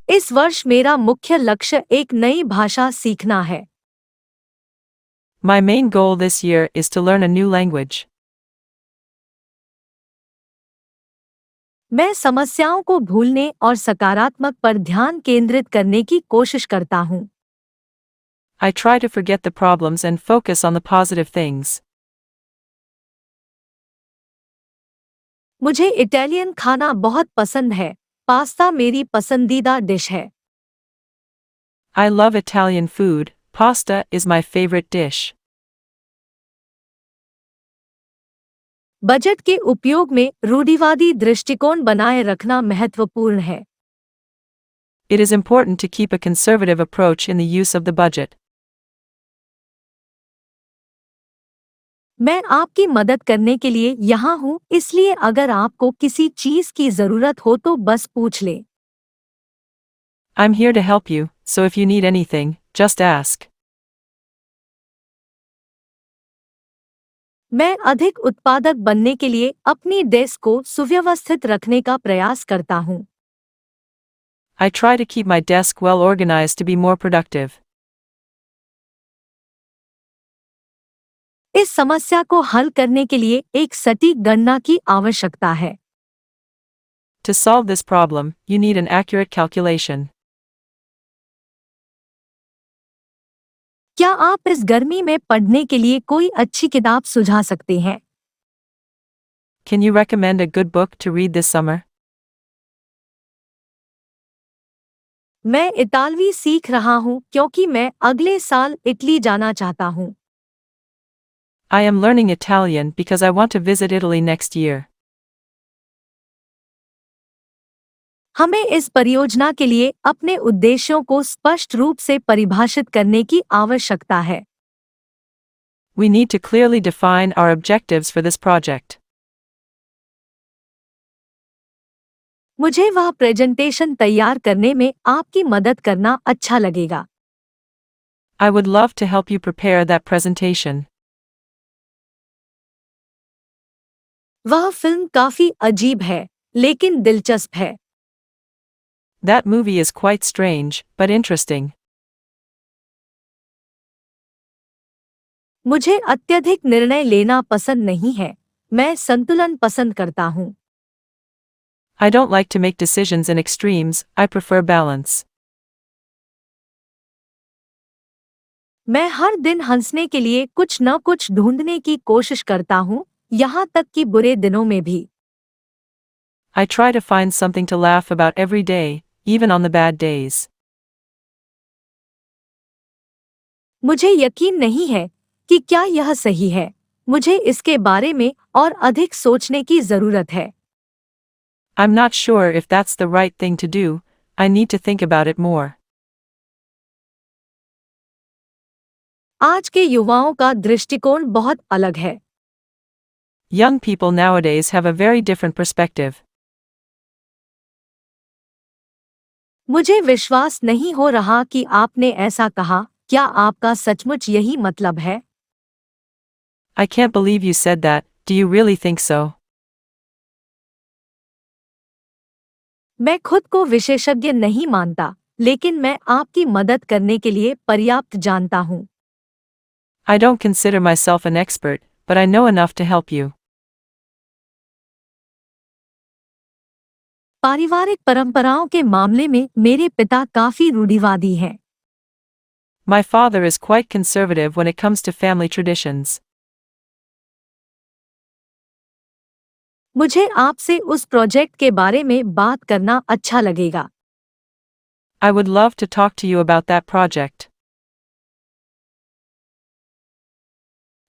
इस वर्ष मेरा मुख्य लक्ष्य एक नई भाषा सीखना है। My main goal this year is to learn a new language. मैं समस्याओं को भूलने और सकारात्मक पर ध्यान केंद्रित करने की कोशिश करता हूँ। I try to forget the problems and focus on the positive things. मुझे इटालियन खाना बहुत पसंद है। पास्ता मेरी पसंदीदा डिश है। I love Italian food. Pasta is my favorite dish. Budget के उपयोग में रूढ़िवादी दृष्टिकोण बनाए रखना महत्वपूर्ण है। It is important to keep a conservative approach in the use of the budget. मैं आपकी मदद करने के लिए यहाँ हूँ, इसलिए अगर आपको किसी चीज़ की ज़रूरत हो तो बस पूछ लें। I'm here to help you, so if you need anything, just ask. मैं अधिक उत्पादक बनने के लिए अपनी डेस्क को सुव्यवस्थित रखने का प्रयास करता हूँ। I try to keep my desk well organized to be more productive. इस समस्या को हल करने के लिए एक सटीक गणना की आवश्यकता है। To solve this problem, you need an accurate calculation. क्या आप इस गर्मी में पढ़ने के लिए कोई अच्छी किताब सुझा सकते हैं? Can you recommend a good book to read this summer? मैं इतालवी सीख रहा हूँ क्योंकि मैं अगले साल इटली जाना चाहता हूँ। I am learning Italian because I want to visit Italy next year. हमें इस परियोजना के लिए अपने उद्देश्यों को स्पष्ट रूप से परिभाषित करने की आवश्यकता है। We need to clearly define our objectives for this project. मुझे वह प्रेजेंटेशन तैयार करने में आपकी मदद करना अच्छा लगेगा। I would love to help you prepare that presentation. वह फिल्म काफी अजीब है, लेकिन दिलचस्प है। That movie is quite strange, but interesting. मुझे अत्यधिक निर्णय लेना पसंद नहीं है। मैं संतुलन पसंद करता हूँ। I don't like to make decisions in extremes, I prefer balance. मैं हर दिन हंसने के लिए कुछ न कुछ ढूंढने की कोशिश करता हूँ, यहाँ तक कि बुरे दिनों में भी। I try to find something to laugh about every day, even on the bad days. मुझे यकीन नहीं है कि क्या यह सही है। मुझे इसके बारे में और अधिक सोचने की जरूरत है। I'm not sure if that's the right thing to do, I need to think about it more. आज के युवाओं का दृष्टिकोण बहुत अलग है। Young people nowadays have a very different perspective. मुझे विश्वास नहीं हो रहा कि आपने ऐसा कहा। क्या आपका सचमुच यही मतलब है? I can't believe you said that, do you really think so? मैं खुद को विशेषज्ञ नहीं मानता, लेकिन मैं आपकी मदद करने के लिए पर्याप्त जानता हूँ। I don't consider myself an expert, but I know enough to help you. पारिवारिक परंपराओं के मामले में मेरे पिता काफी रूढ़िवादी हैं। My father is quite conservative when it comes to family traditions. मुझे आपसे उस प्रोजेक्ट के बारे में बात करना अच्छा लगेगा। I would love to talk to you about that project.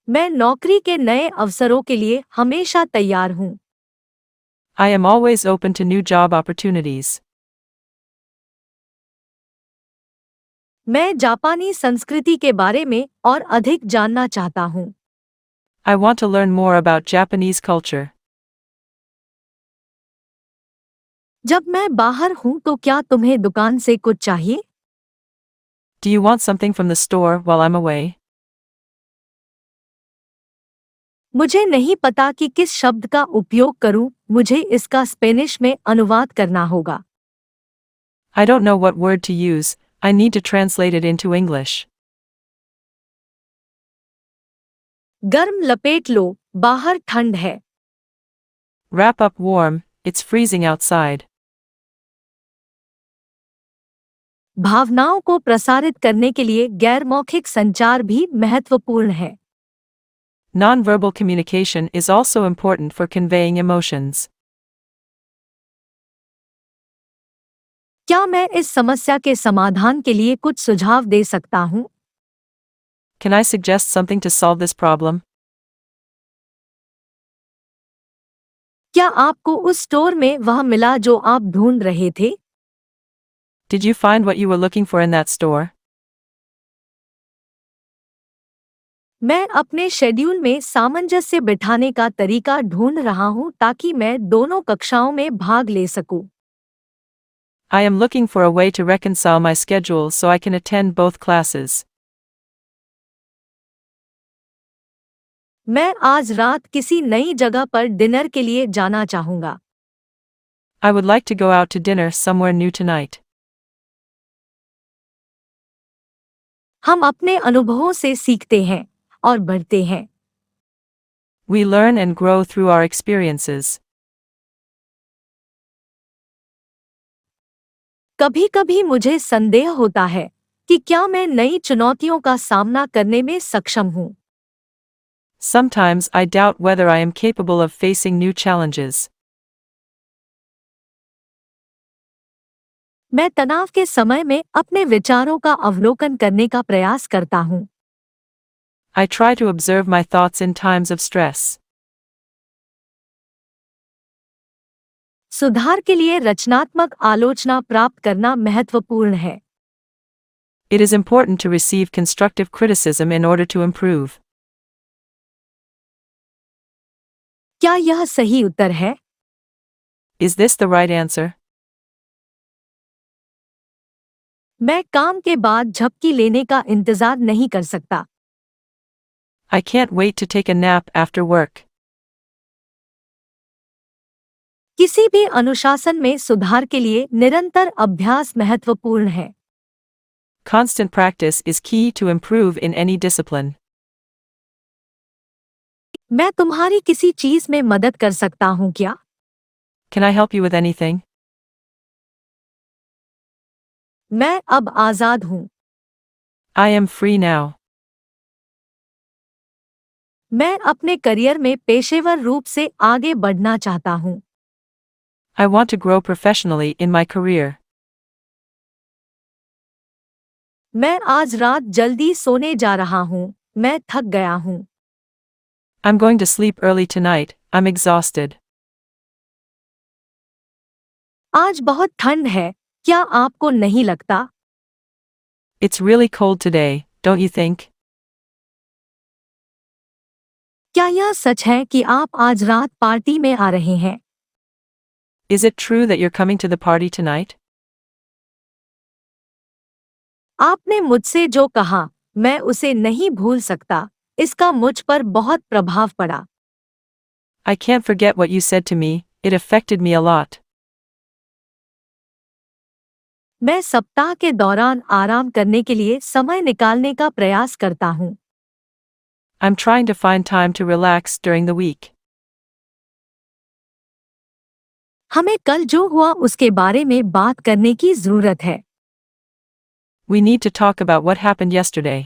मैं नौकरी के नए अवसरों के लिए हमेशा तैयार हूँ। I am always open to new job opportunities. मैं जापानी संस्कृति के बारे में और अधिक जानना चाहता हूँ। I want to learn more about Japanese culture. जब मैं बाहर हूँ तो क्या तुम्हें दुकान से कुछ चाहिए? Do you want something from the store while I'm away? मुझे नहीं पता कि किस शब्द का उपयोग करूँ, मुझे इसका स्पेनिश में अनुवाद करना होगा। I don't know what word to use, I need to translate it into English. गर्म लपेट लो, बाहर ठंड है। Wrap up warm, it's freezing outside. भावनाओं को प्रसारित करने के लिए गैर मौखिक संचार भी महत्वपूर्ण है। Nonverbal communication is also important for conveying emotions. क्या मैं इस समस्या के समाधान के लिए कुछ सुझाव दे सकता हूँ? Can I suggest something to solve this problem? क्या आपको उस स्टोर में वह मिला जो आप ढूंढ रहे थे? Did you find what you were looking for in that store? मैं अपने शेड्यूल में सामंजस्य बिठाने का तरीका ढूंढ रहा हूँ ताकि मैं दोनों कक्षाओं में भाग ले सकूं। I am looking for a way to reconcile my schedule so I can attend both classes. मैं आज रात किसी नई जगह पर डिनर के लिए जाना चाहूँगा। I would like to go out to dinner somewhere new tonight. हम अपने अनुभवों से सीखते हैं और बढ़ते हैं। We learn and grow through our experiences. कभी-कभी मुझे संदेह होता है कि क्या मैं नई चुनौतियों का सामना करने में सक्षम हूँ। Sometimes I doubt whether I am capable of facing new challenges. मैं तनाव के समय में अपने विचारों का अवलोकन करने का प्रयास करता हूँ। I try to observe my thoughts in times of stress. सुधार के लिए रचनात्मक आलोचना प्राप्त करना महत्वपूर्ण है। It is important to receive constructive criticism in order to improve. क्या यह सही उत्तर है? Is this the right answer? मैं काम के बाद झपकी लेने का इंतजार नहीं कर सकता। I can't wait to take a nap after work. किसी भी अनुशासन में सुधार के लिए निरंतर अभ्यास महत्वपूर्ण है। Constant practice is key to improve in any discipline. मैं तुम्हारी किसी चीज में मदद कर सकता हूँ क्या? Can I help you with anything? मैं अब आजाद हूँ। I am free now. मैं अपने करियर में पेशेवर रूप से आगे बढ़ना चाहता हूँ। I want to grow professionally in my career. मैं आज रात जल्दी सोने जा रहा हूँ, मैं थक गया हूँ। I'm going to sleep early tonight, I'm exhausted. आज बहुत ठंड है, क्या आपको नहीं लगता? It's really cold today, don't you think? क्या यह सच है कि आप आज रात पार्टी में आ रहे हैं? Is it true that you're coming to the party tonight? आपने मुझसे जो कहा, मैं उसे नहीं भूल सकता, इसका मुझ पर बहुत प्रभाव पड़ा। I can't forget what you said to me, it affected me a lot. मैं सप्ताह के दौरान आराम करने के लिए समय निकालने का प्रयास करता हूँ। I'm trying to find time to relax during the week. हमें कल जो हुआ उसके बारे में बात करने की जरूरत है। We need to talk about what happened yesterday.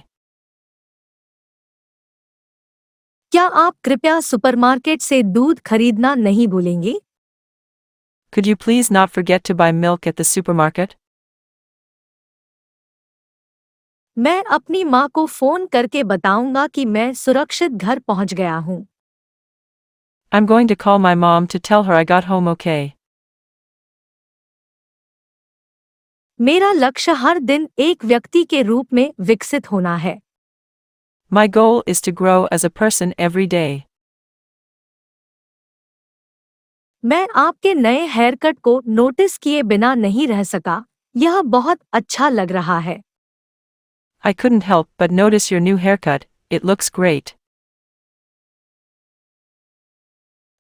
क्या आप कृपया सुपरमार्केट से दूध खरीदना नहीं भूलेंगे? Could you please not forget to buy milk at the supermarket? मैं अपनी माँ को फोन करके बताऊंगा कि मैं सुरक्षित घर पहुंच गया हूँ। I'm going to call my mom to tell her I got home okay. मेरा लक्ष्य हर दिन एक व्यक्ति के रूप में विकसित होना है। My goal is to grow as a person every day. मैं आपके नए हेयरकट को नोटिस किए बिना नहीं रह सका, यह बहुत अच्छा लग रहा है। I couldn't help but notice your new haircut, it looks great.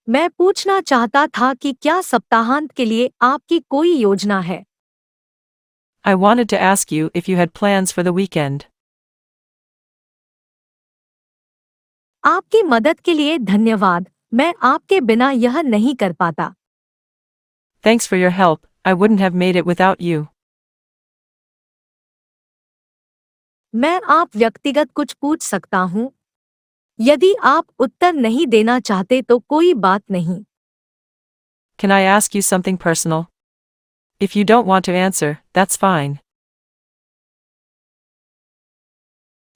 मैं पूछना चाहता था कि क्या सप्ताहांत के लिए आपकी कोई योजना है? I wanted to ask you if you had plans for the weekend. आपकी मदद के लिए धन्यवाद। मैं आपके बिना यह नहीं कर पाता। Thanks for your help, I wouldn't have made it without you. मैं आप व्यक्तिगत कुछ पूछ सकता हूँ? यदि आप उत्तर नहीं देना चाहते तो कोई बात नहीं। Can I ask you something personal? If you don't want to answer, that's fine.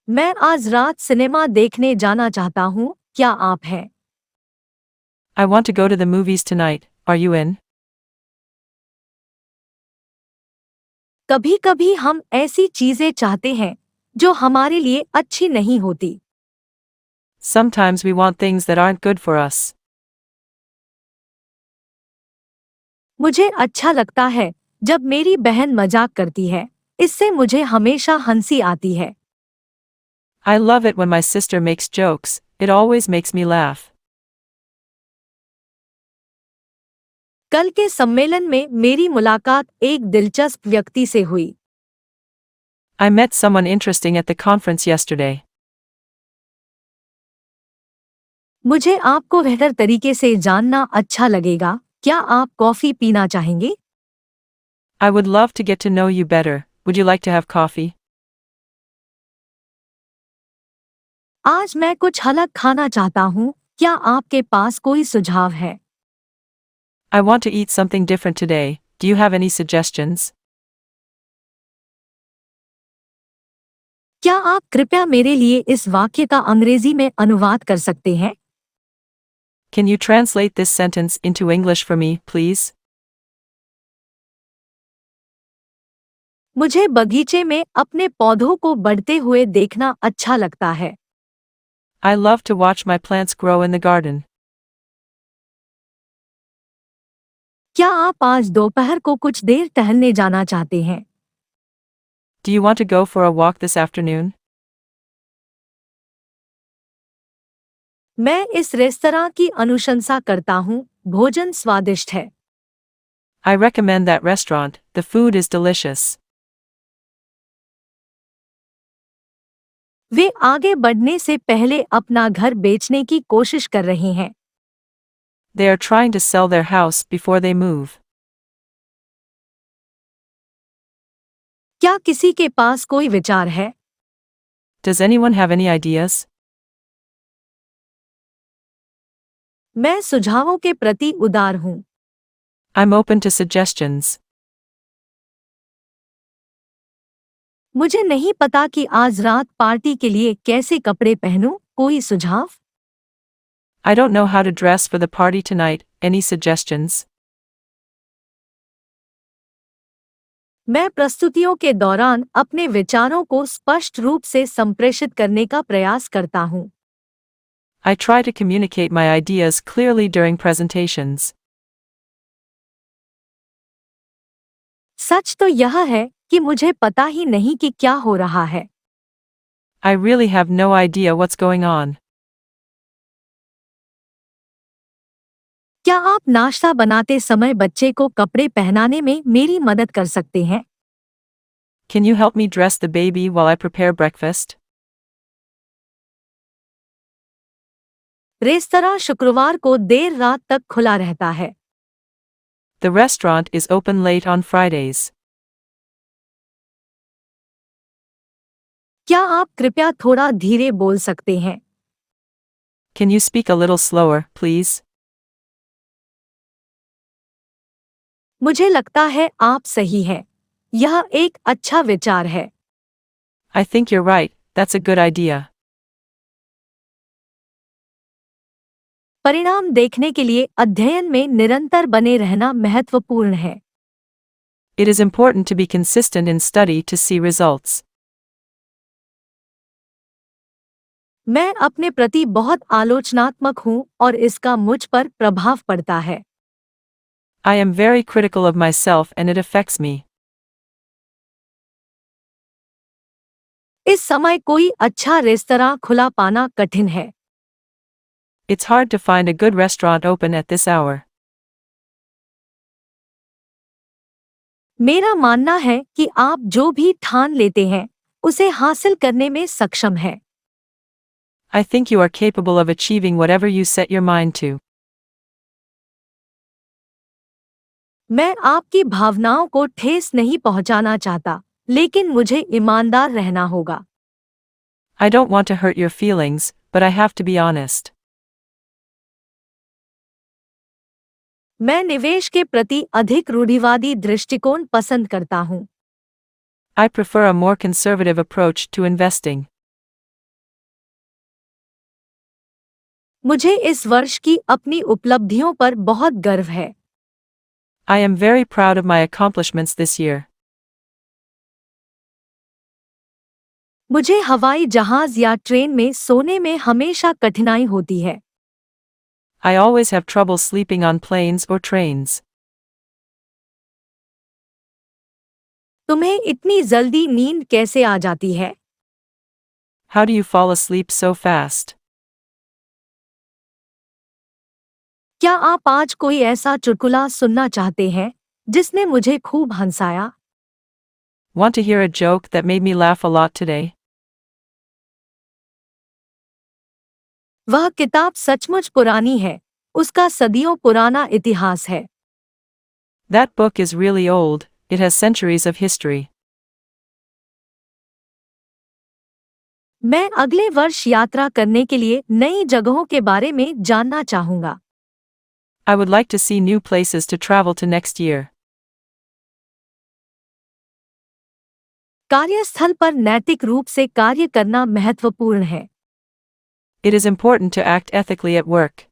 मैं आज रात सिनेमा देखने जाना चाहता हूँ, क्या आप हैं? I want to go to the movies tonight, are you in? कभी-कभी हम ऐसी चीजें चाहते हैं जो हमारे लिए अच्छी नहीं होती। Sometimes we want things that aren't good for us. मुझे अच्छा लगता है जब मेरी बहन मजाक करती है। इससे मुझे हमेशा हंसी आती है। I love it when my sister makes jokes, it always makes me laugh. कल के सम्मेलन में मेरी मुलाकात एक दिलचस्प व्यक्ति से हुई। I met someone interesting at the conference yesterday. मुझे आपको बेहतर तरीके से जानना अच्छा लगेगा। क्या आप कॉफी पीना चाहेंगे? I would love to get to know you better, would you like to have coffee? आज मैं कुछ अलग खाना चाहता हूँ। क्या आपके पास कोई सुझाव है? I want to eat something different today, do you have any suggestions? क्या आप कृपया मेरे लिए इस वाक्य का अंग्रेजी में अनुवाद कर सकते हैं? Can you translate this sentence into English for me, please? मुझे बगीचे में अपने पौधों को बढ़ते हुए देखना अच्छा लगता है। I love to watch my plants grow in the garden. क्या आप आज दोपहर को कुछ देर टहलने जाना चाहते हैं? Do you want to go for a walk this afternoon? मैं इस रेस्तरां की अनुशंसा करता हूँ, भोजन स्वादिष्ट है। I recommend that restaurant, the food is delicious. वे आगे बढ़ने से पहले अपना घर बेचने की कोशिश कर रहे हैं। They are trying to sell their house before they move. क्या किसी के पास कोई विचार है? Does anyone have any ideas? मैं सुझावों के प्रति उदार हूँ। I'm open to suggestions. मुझे नहीं पता कि आज रात पार्टी के लिए कैसे कपड़े पहनूं, कोई सुझाव? I don't know how to dress for the party tonight, any suggestions? मैं प्रस्तुतियों के दौरान अपने विचारों को स्पष्ट रूप से संप्रेषित करने का प्रयास करता हूँ। I try to communicate my ideas clearly during presentations. सच तो यह है कि मुझे पता ही नहीं कि क्या हो रहा है। I really have no idea what's going on. क्या आप नाश्ता बनाते समय बच्चे को कपड़े पहनाने में मेरी मदद कर सकते हैं? Can you help me dress the baby while I prepare breakfast? Restaurant शुक्रवार को देर रात तक खुला रहता है। The restaurant is open late on Fridays. क्या आप कृपया थोड़ा धीरे बोल सकते हैं? Can you speak a little slower, please? मुझे लगता है आप सही हैं। यह एक अच्छा विचार है। I think you're right, that's a good idea. परिणाम देखने के लिए अध्ययन में निरंतर बने रहना महत्वपूर्ण है। It is important to be consistent in study to see results. मैं अपने प्रति बहुत आलोचनात्मक हूँ और इसका मुझ पर प्रभाव पड़ता है। I am very critical of myself and it affects me. इस समय कोई अच्छा रेस्तरां खुला पाना कठिन है। It's hard to find a good restaurant open at this hour. मेरा मानना है कि आप जो भी ठान लेते हैं, उसे हासिल करने में सक्षम हैं। I think you are capable of achieving whatever you set your mind to. मैं आपकी भावनाओं को ठेस नहीं पहुंचाना चाहता, लेकिन मुझे ईमानदार रहना होगा। I don't want to hurt your feelings, but I have to be honest. मैं निवेश के प्रति अधिक रूढ़िवादी दृष्टिकोण पसंद करता हूँ। I prefer a more conservative approach to investing. मुझे इस वर्ष की अपनी उपलब्धियों पर बहुत गर्व है। I am very proud of my accomplishments this year. मुझे हवाई जहाज या ट्रेन में सोने में हमेशा कठिनाई होती है। I always have trouble sleeping on planes or trains. तुम्हें इतनी जल्दी नींद कैसे आ जाती है? How do you fall asleep so fast? क्या आप आज कोई ऐसा चुटकुला सुनना चाहते हैं जिसने मुझे खूब हंसाया? Want to hear a joke that made me laugh a lot today? वह किताब सचमुच पुरानी है, उसका सदियों पुराना इतिहास है। That book is really old, it has centuries of history. मैं अगले वर्ष यात्रा करने के लिए नई जगहों के बारे में जानना चाहूंगा। I would like to see new places to travel to next year. कार्यस्थल पर नैतिक रूप से कार्य करना महत्वपूर्ण है। It is important to act ethically at work.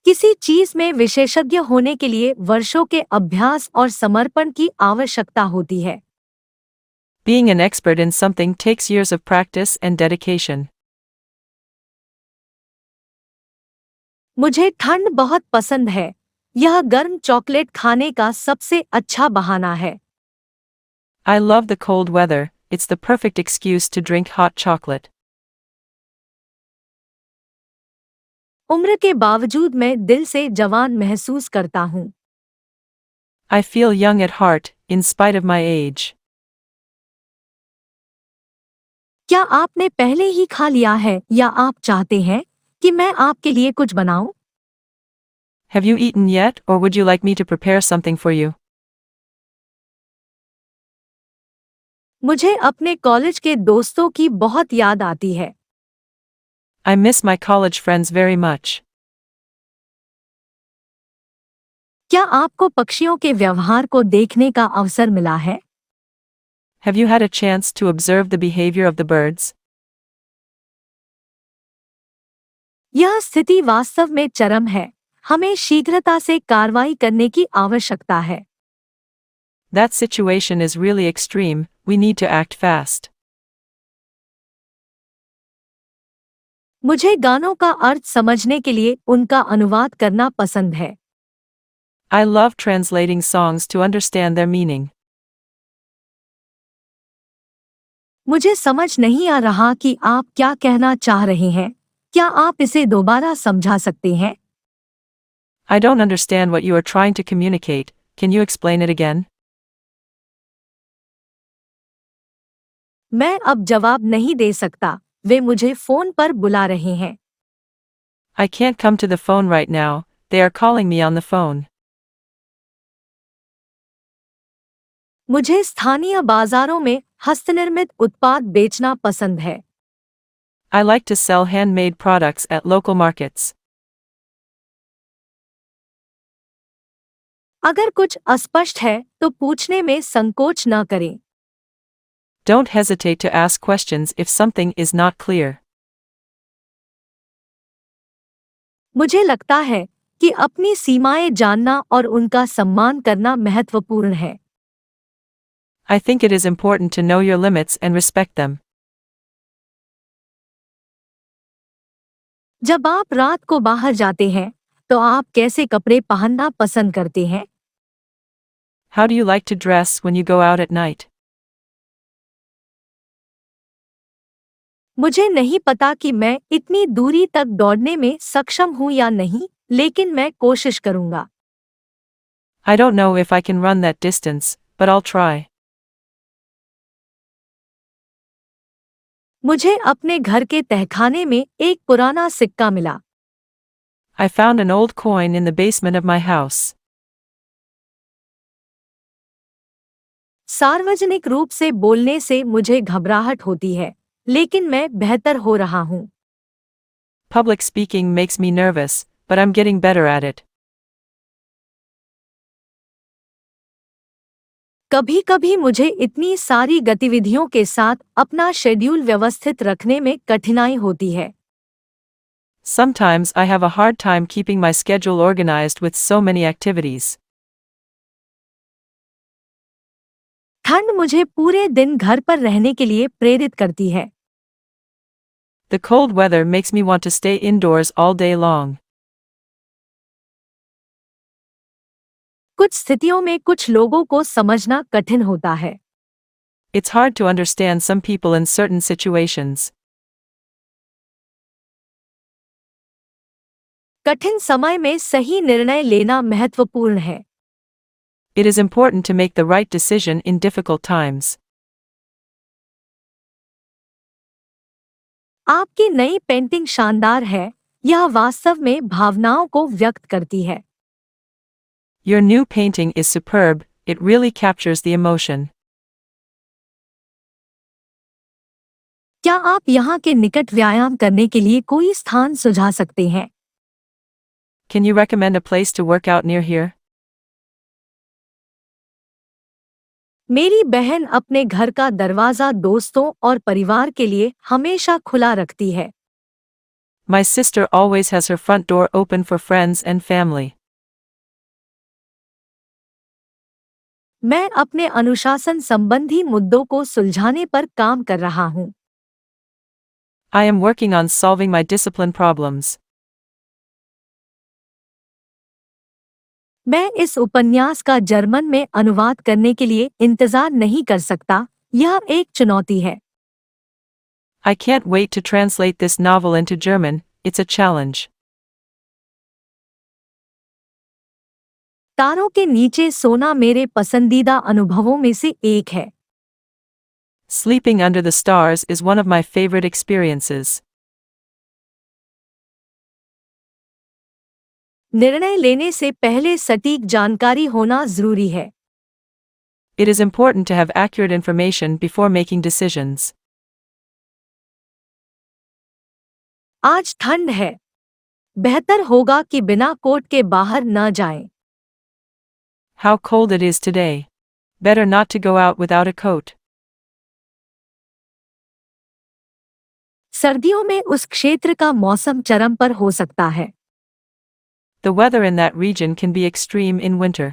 किसी चीज में विशेषज्ञ होने के लिए वर्षों के अभ्यास और समर्पण की आवश्यकता होती है। Being an expert in something takes years of practice and dedication. मुझे ठंड बहुत पसंद है। यह गर्म चॉकलेट खाने का सबसे अच्छा बहाना है। I love the cold weather, it's the perfect excuse to drink hot chocolate. उम्र के बावजूद मैं दिल से जवान महसूस करता हूँ। I feel young at heart, in spite of my age. क्या आपने पहले ही खा लिया है या आप चाहते हैं कि मैं आपके लिए कुछ बनाऊं? Have you eaten yet, or would you like me to prepare something for you? मुझे अपने कॉलेज के दोस्तों की बहुत याद आती है। I miss my college friends very much. क्या आपको पक्षियों के व्यवहार को देखने का अवसर मिला है? Have you had a chance to observe the behavior of the birds? यह स्थिति वास्तव में चरम है। हमें शीघ्रता से कार्रवाई करने की आवश्यकता है। That situation is really extreme, we need to act fast. मुझे गानों का अर्थ समझने के लिए उनका अनुवाद करना पसंद है। I love translating songs to understand their meaning. मुझे समझ नहीं आ रहा कि आप क्या कहना चाह रहे हैं। क्या आप इसे दोबारा समझा सकते हैं? I don't understand what you are trying to communicate, can you explain it again? मैं अब जवाब नहीं दे सकता, वे मुझे फोन पर बुला रहे हैं। I can't come to the phone right now, they are calling me on the phone. मुझे स्थानीय बाजारों में हस्तनिर्मित उत्पाद बेचना पसंद है। I like to sell handmade products at local markets. अगर कुछ अस्पष्ट है तो पूछने में संकोच न करें। Don't hesitate to ask questions if something is not clear. मुझे लगता है कि अपनी सीमाएं जानना और उनका सम्मान करना महत्वपूर्ण है। I think it is important to know your limits and respect them. जब आप रात को बाहर जाते हैं, तो आप कैसे कपड़े पहनना पसंद करते हैं? How do you like to dress when you go out at night? मुझे नहीं पता कि मैं इतनी दूरी तक दौड़ने में सक्षम हूं या नहीं, लेकिन मैं कोशिश करूंगा। I don't know if I can run that distance, but I'll try. मुझे अपने घर के तहखाने में एक पुराना सिक्का मिला। I found an old coin in the basement of my house. सार्वजनिक रूप से बोलने से मुझे घबराहट होती है, लेकिन मैं बेहतर हो रहा हूँ। Public speaking makes me nervous, but I'm getting better at it. कभी-कभी मुझे इतनी सारी गतिविधियों के साथ अपना शेड्यूल व्यवस्थित रखने में कठिनाई होती है। Sometimes I have a hard time keeping my schedule organized with so many activities. ठंड मुझे पूरे दिन घर पर रहने के लिए प्रेरित करती है। The cold weather makes me want to stay indoors all day long. कुछ स्थितियों में कुछ लोगों को समझना कठिन होता है। It's hard to understand some people in certain situations. कठिन समय में सही निर्णय लेना महत्वपूर्ण है। It is important to make the right decision in difficult times. आपकी नई पेंटिंग शानदार है, यह वास्तव में भावनाओं को व्यक्त करती है। Your new painting is superb, it really captures the emotion. क्या आप यहाँ के निकट व्यायाम करने के लिए कोई स्थान सुझा सकते हैं? Can you recommend a place to work out near here? मेरी बहन अपने घर का दरवाजा दोस्तों और परिवार के लिए हमेशा खुला रखती है। My sister always has her front door open for friends and family. मैं अपने अनुशासन संबंधी मुद्दों को सुलझाने पर काम कर रहा हूँ। I am working on solving my discipline problems. मैं इस उपन्यास का जर्मन में अनुवाद करने के लिए इंतजार नहीं कर सकता, यह एक चुनौती है। I can't wait to translate this novel into German, it's a challenge. तारों के नीचे सोना मेरे पसंदीदा अनुभवों में से एक है। Sleeping under the stars is one of my favorite experiences. निर्णय लेने से पहले सटीक जानकारी होना जरूरी है। It is important to have accurate information before making decisions. आज ठंड है। बेहतर होगा कि बिना कोट के बाहर न जाएं। How cold it is today. Better not to go out without a coat. सर्दियों में उस क्षेत्र का मौसम चरम पर हो सकता है। The weather in that region can be extreme in winter.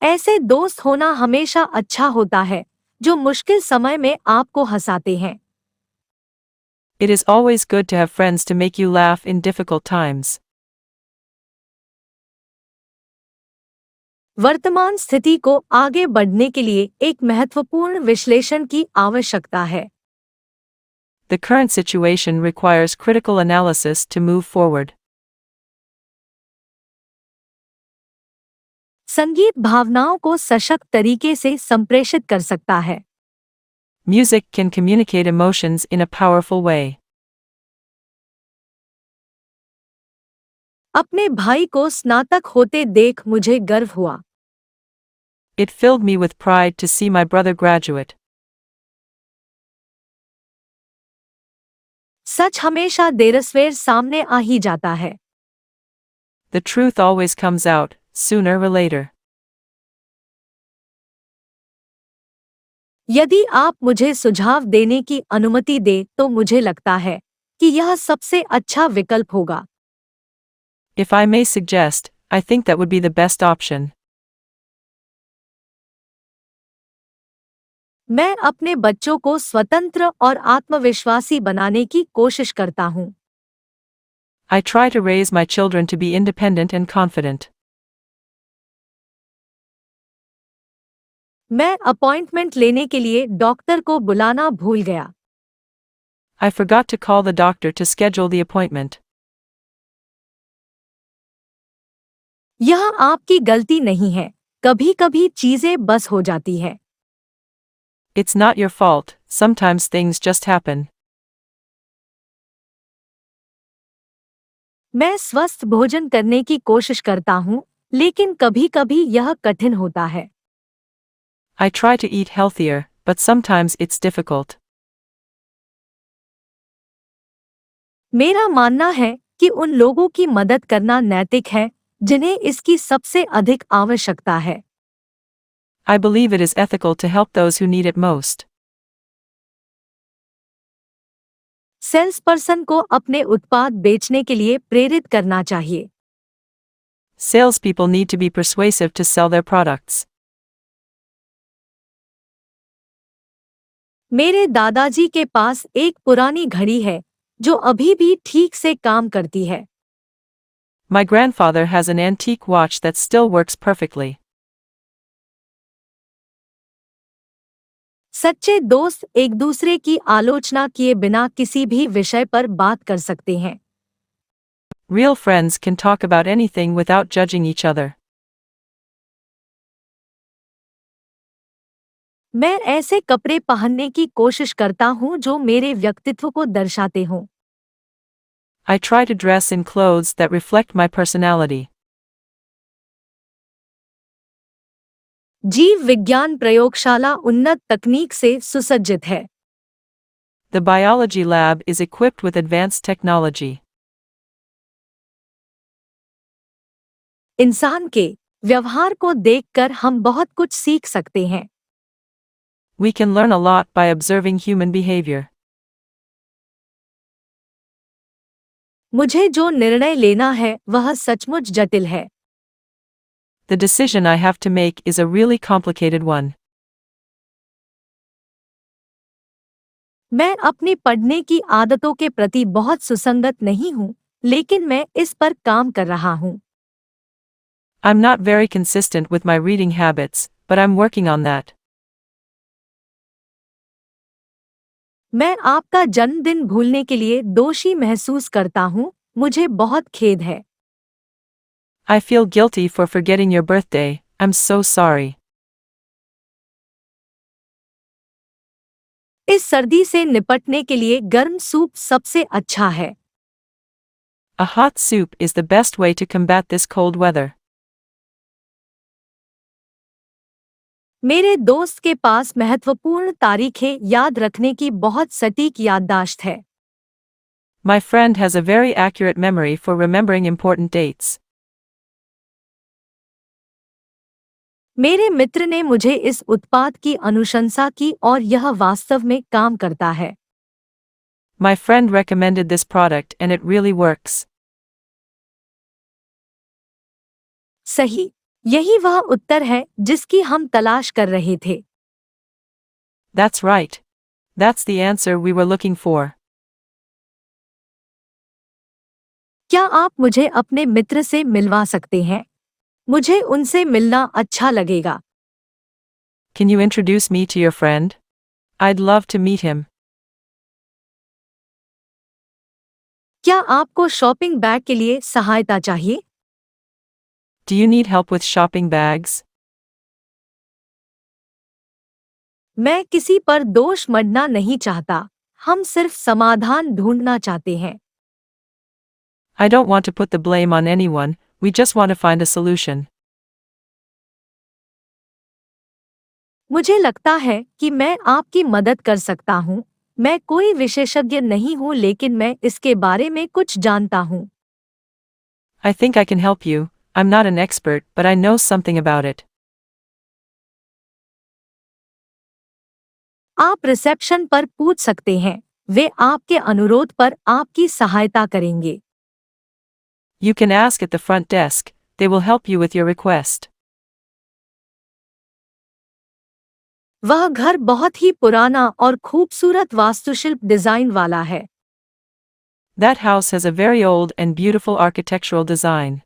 ऐसे दोस्त होना हमेशा अच्छा होता है, जो मुश्किल समय में आपको हंसाते हैं। It is always good to have friends to make you laugh in difficult times. वर्तमान स्थिति को आगे बढ़ने के लिए एक महत्वपूर्ण विश्लेषण की आवश्यकता है। The current situation requires critical analysis to move forward. संगीत भावनाओं को सशक्त तरीके से संप्रेषित कर सकता है। Music can communicate emotions in a powerful way. अपने भाई को स्नातक होते देख मुझे गर्व हुआ। It filled me with pride to see my brother graduate. सच हमेशा देरसवेर सामने आ ही जाता है। The truth always comes out, sooner or later. यदि आप मुझे सुझाव देने की अनुमति दें तो मुझे लगता है कि यह सबसे अच्छा विकल्प होगा। If I may suggest, I think that would be the best option. मैं अपने बच्चों को स्वतंत्र और आत्मविश्वासी बनाने की कोशिश करता हूँ। I try to raise my children to be independent and confident. मैं अपॉइंटमेंट लेने के लिए डॉक्टर को बुलाना भूल गया। I forgot to call the doctor to schedule the appointment. यह आपकी गलती नहीं है, कभी कभी चीजें बस हो जाती है। It's not your fault, sometimes things just happen. मैं स्वस्थ भोजन करने की कोशिश करता हूँ, लेकिन कभी कभी यह कठिन होता है। I try to eat healthier, but sometimes it's difficult. मेरा मानना है कि उन लोगों की मदद करना नैतिक है जिन्हें इसकी सबसे अधिक आवश्यकता है। I believe it is ethical to help those who need it most. Sales person को अपने उत्पाद बेचने के लिए प्रेरित करना चाहिए। Salespeople need to be persuasive to sell their products. मेरे दादाजी के पास एक पुरानी घड़ी है जो अभी भी ठीक से काम करती है। My grandfather has an antique watch that still works perfectly. सच्चे दोस्त एक दूसरे की आलोचना किए बिना किसी भी विषय पर बात कर सकते हैं। Real friends can talk about anything without judging each other. मैं ऐसे कपड़े पहनने की कोशिश करता हूँ जो मेरे व्यक्तित्व को दर्शाते हों। I try to dress in clothes that reflect my personality. जीव विज्ञान प्रयोगशाला उन्नत तकनीक से सुसज्जित है। The biology lab is equipped with advanced technology. इंसान के व्यवहार को देखकर हम बहुत कुछ सीख सकते हैं। We can learn a lot by observing human behavior. मुझे जो निर्णय लेना है वह सचमुच जटिल है। The decision I have to make is a really complicated one. मैं अपनी पढ़ने की आदतों के प्रति बहुत सुसंगत नहीं हूँ, लेकिन मैं इस पर काम कर रहा हूँ। I'm not very consistent with my reading habits, but I'm working on that. मैं आपका जन्मदिन भूलने के लिए दोषी महसूस करता हूँ, मुझे बहुत खेद है। I feel guilty for forgetting your birthday, I'm so sorry. इस सर्दी से निपटने के लिए गर्म सूप सबसे अच्छा है। A hot soup is the best way to combat this cold weather. मेरे दोस्त के पास महत्वपूर्ण तारीखें याद रखने की बहुत सटीक याददाश्त है। My friend has a very accurate memory for remembering important dates. मेरे मित्र ने मुझे इस उत्पाद की अनुशंसा की और यह वास्तव में काम करता है। My friend recommended this product and it really works. सही, यही वह उत्तर है जिसकी हम तलाश कर रहे थे। That's right. That's the answer we were looking for. क्या आप मुझे अपने मित्र से मिलवा सकते हैं? मुझे उनसे मिलना अच्छा लगेगा। Can you introduce me to your friend? I'd love to meet him. क्या आपको शॉपिंग बैग के लिए सहायता चाहिए? Do you need help with shopping bags? मैं किसी पर दोष मढ़ना नहीं चाहता, हम सिर्फ समाधान ढूंढना चाहते हैं। I don't want to put the blame on anyone, we just want to find a solution. मुझे लगता है कि मैं आपकी मदद कर सकता हूँ। मैं कोई विशेषज्ञ नहीं हूँ लेकिन मैं इसके बारे में कुछ जानता हूँ। I think I can help you, I'm not an expert, but I know something about it. आप रिसेप्शन पर पूछ सकते हैं, वे आपके अनुरोध पर आपकी सहायता करेंगे। You can ask at the front desk, they will help you with your request. वह घर बहुत ही पुराना और खूबसूरत वास्तुशिल्प डिजाइन वाला है। That house has a very old and beautiful architectural design.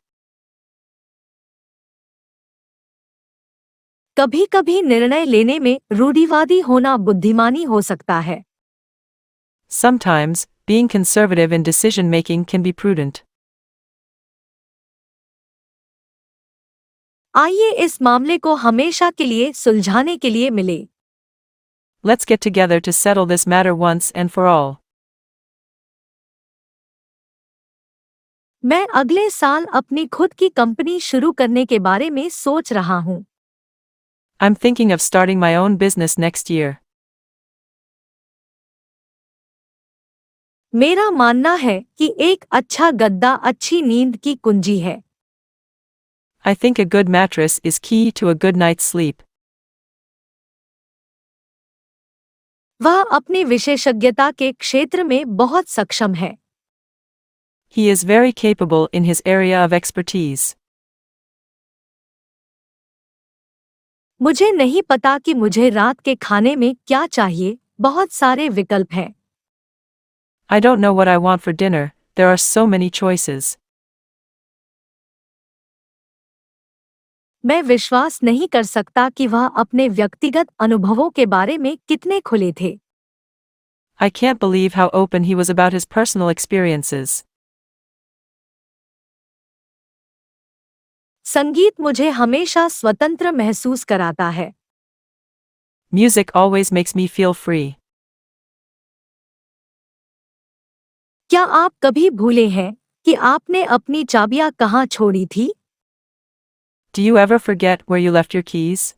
कभी-कभी निर्णय लेने में रूढ़िवादी होना बुद्धिमानी हो सकता है। Sometimes, being conservative in decision making can be prudent. आइए इस मामले को हमेशा के लिए सुलझाने के लिए मिले। Let's get together to settle this matter once and for all. मैं अगले साल अपनी खुद की कंपनी शुरू करने के बारे में सोच रहा हूँ। I'm thinking of starting my own business next year. मेरा मानना है कि एक अच्छा गद्दा अच्छी नींद की कुंजी है। I think a good mattress is key to a good night's sleep. वह अपनी विशेषज्ञता के क्षेत्र में बहुत सक्षम है। He is very capable in his area of expertise. मुझे नहीं पता कि मुझे रात के खाने में क्या चाहिए, बहुत सारे विकल्प हैं। I don't know what I want for dinner, there are so many choices. मैं विश्वास नहीं कर सकता कि वह अपने व्यक्तिगत अनुभवों के बारे में कितने खुले थे। I can't believe how open he was about his personal experiences. संगीत मुझे हमेशा स्वतंत्र महसूस कराता है। Music always makes me feel free. क्या आप कभी भूले हैं कि आपने अपनी चाबियां कहाँ छोड़ी थी? Do you ever forget where you left your keys?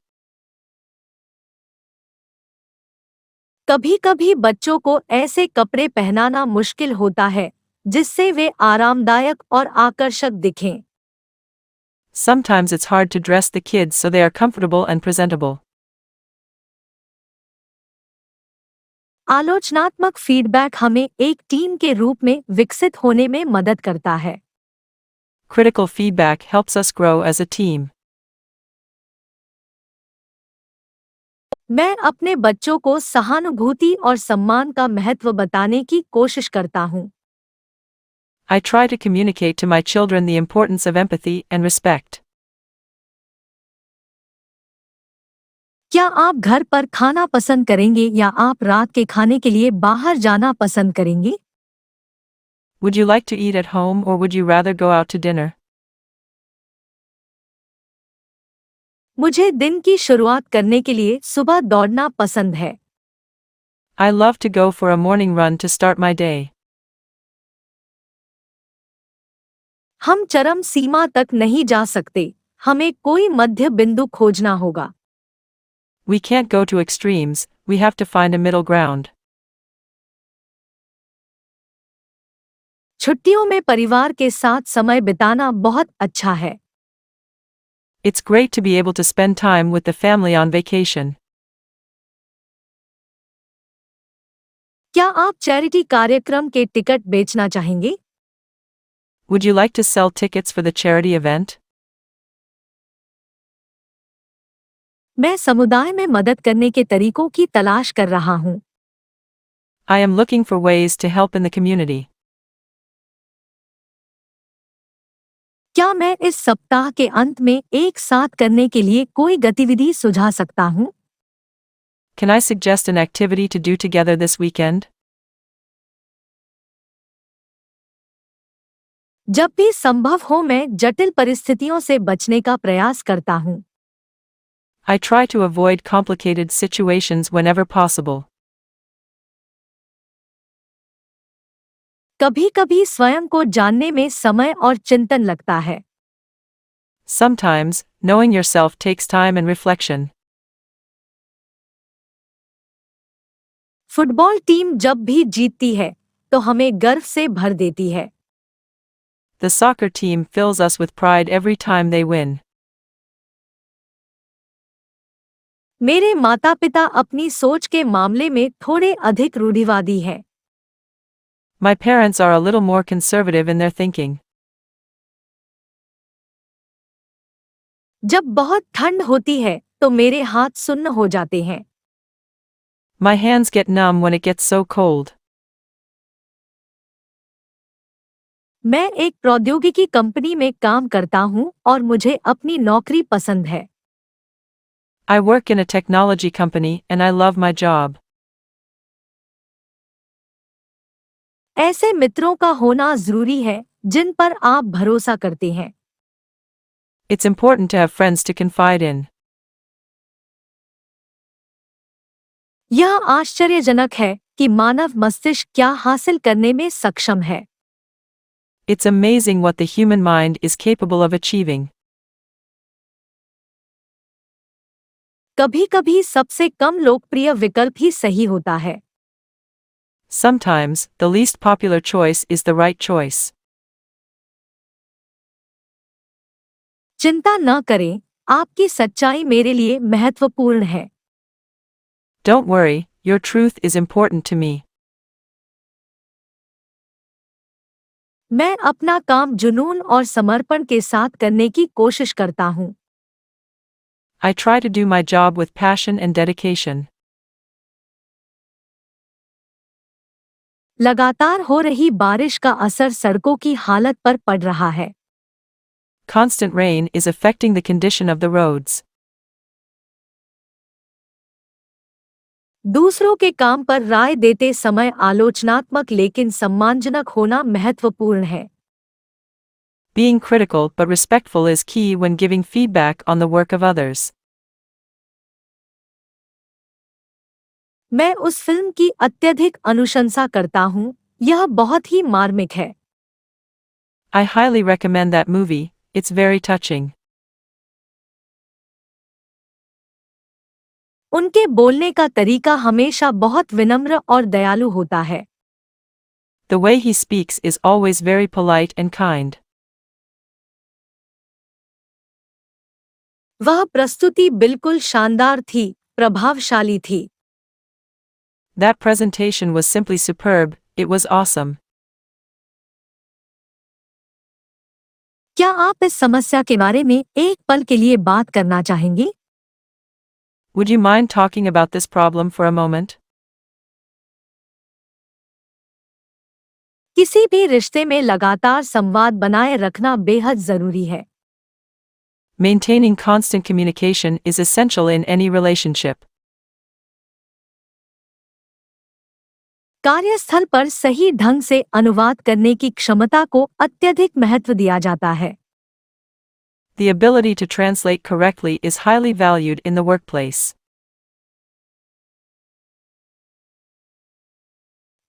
कभी-कभी बच्चों को ऐसे कपड़े पहनाना मुश्किल होता है जिससे वे आरामदायक और आकर्षक दिखें। Sometimes it's hard to dress the kids so they are comfortable and presentable. आलोचनात्मक फीडबैक हमें एक टीम के रूप में विकसित होने में मदद करता है। Critical feedback helps us grow as a team. मैं अपने बच्चों को सहानुभूति और सम्मान का महत्व बताने की कोशिश करता हूँ। I try to communicate to my children the importance of empathy and respect. क्या आप घर पर खाना पसंद करेंगे या आप रात के खाने के लिए बाहर जाना पसंद करेंगे? Would you like to eat at home or would you rather go out to dinner? मुझे दिन की शुरुआत करने के लिए सुबह दौड़ना पसंद है। I love to go for a morning run to start my day. हम चरम सीमा तक नहीं जा सकते, हमें कोई मध्य बिंदु खोजना होगा। We can't go to extremes, we have to find a middle ground. छुट्टियों में परिवार के साथ समय बिताना बहुत अच्छा है। It's great to be able to spend time with the family on vacation. क्या आप चैरिटी कार्यक्रम के टिकट बेचना चाहेंगे? Would you like to sell tickets for the charity event? मैं समुदाय में मदद करने के तरीकों की तलाश कर रहा हूँ। I am looking for ways to help in the community. क्या मैं इस सप्ताह के अंत में एक साथ करने के लिए कोई गतिविधि सुझा सकता हूँ? Can I suggest an activity to do together this weekend? जब भी संभव हो मैं जटिल परिस्थितियों से बचने का प्रयास करता हूँ। I try to avoid complicated situations whenever possible. कभी-कभी स्वयं को जानने में समय और चिंतन लगता है। Sometimes, knowing yourself takes time and reflection. Football team जब भी जीतती है, तो हमें गर्व से भर देती है। The soccer team fills us with pride every time they win. मेरे माता-पिता अपनी सोच के मामले में थोड़े अधिक रूढ़िवादी हैं। My parents are a little more conservative in their thinking. जब बहुत ठंड होती है, तो मेरे हाथ सुन्न हो जाते हैं। My hands get numb when it gets so cold. मैं एक प्रौद्योगिकी कंपनी में काम करता हूँ और मुझे अपनी नौकरी पसंद है। I work in a technology company and I love my job. ऐसे मित्रों का होना जरूरी है, जिन पर आप भरोसा करते हैं। It's important to have friends to confide in. यह आश्चर्यजनक है कि मानव मस्तिष्क क्या हासिल करने में सक्षम है। It's amazing what the human mind is capable of achieving. कभी-कभी सबसे कम लोकप्रिय विकल्प ही सही होता है। Sometimes, the least popular choice is the right choice. चिंता न करें, आपकी सच्चाई मेरे लिए महत्वपूर्ण है। Don't worry, your truth is important to me. मैं अपना काम जुनून और समर्पण के साथ करने की कोशिश करता हूँ। I try to do my job with passion and dedication. लगातार हो रही बारिश का असर सड़कों की हालत पर पड़ रहा है। Constant rain is affecting the condition of the roads. दूसरों के काम पर राय देते समय आलोचनात्मक लेकिन सम्मानजनक होना महत्वपूर्ण है। Being critical but respectful is key when giving feedback on the work of others. मैं उस फिल्म की अत्यधिक अनुशंसा करता हूँ, यह बहुत ही मार्मिक है। I highly recommend that movie, it's very touching. उनके बोलने का तरीका हमेशा बहुत विनम्र और दयालु होता है। The way he speaks is always very polite and kind. वह प्रस्तुति बिल्कुल शानदार थी, प्रभावशाली थी। That presentation was simply superb, it was awesome. क्या आप इस समस्या के बारे में एक पल के लिए बात करना चाहेंगे? Would you mind talking about this problem for a moment? किसी भी रिश्ते में लगातार संवाद बनाए रखना बेहद जरूरी है। Maintaining constant communication is essential in any relationship. कार्यस्थल पर सही ढंग से अनुवाद करने की क्षमता को अत्यधिक महत्व दिया जाता है। The ability to translate correctly is highly valued in the workplace.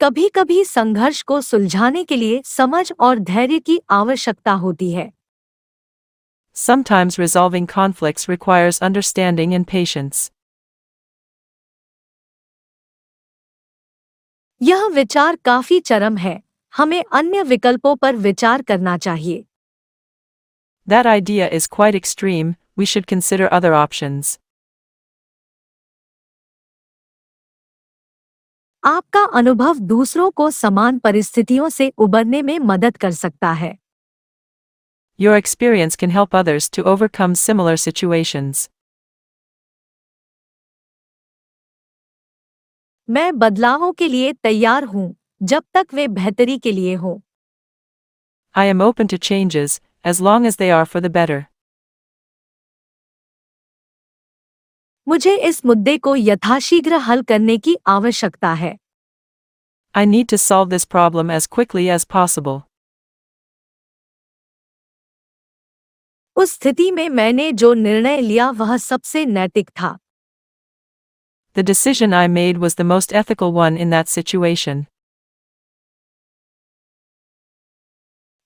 कभी-कभी संघर्ष को सुलझाने के लिए समझ और धैर्य की आवश्यकता होती है। Sometimes resolving conflicts requires understanding and patience. यह विचार काफी चरम है, हमें अन्य विकल्पों पर विचार करना चाहिए। That idea is quite extreme, we should consider other options. आपका अनुभव दूसरों को समान परिस्थितियों से उबरने में मदद कर सकता है। Your experience can help others to overcome similar situations. मैं बदलावों के लिए तैयार हूँ, जब तक वे बेहतरी के लिए हों। I am open to changes, as long as they are for the better. मुझे इस मुद्दे को यथाशीघ्र हल करने की आवश्यकता है। I need to solve this problem as quickly as possible. उस स्थिति में मैंने जो निर्णय लिया वह सबसे नैतिक था। The decision I made was the most ethical one in that situation.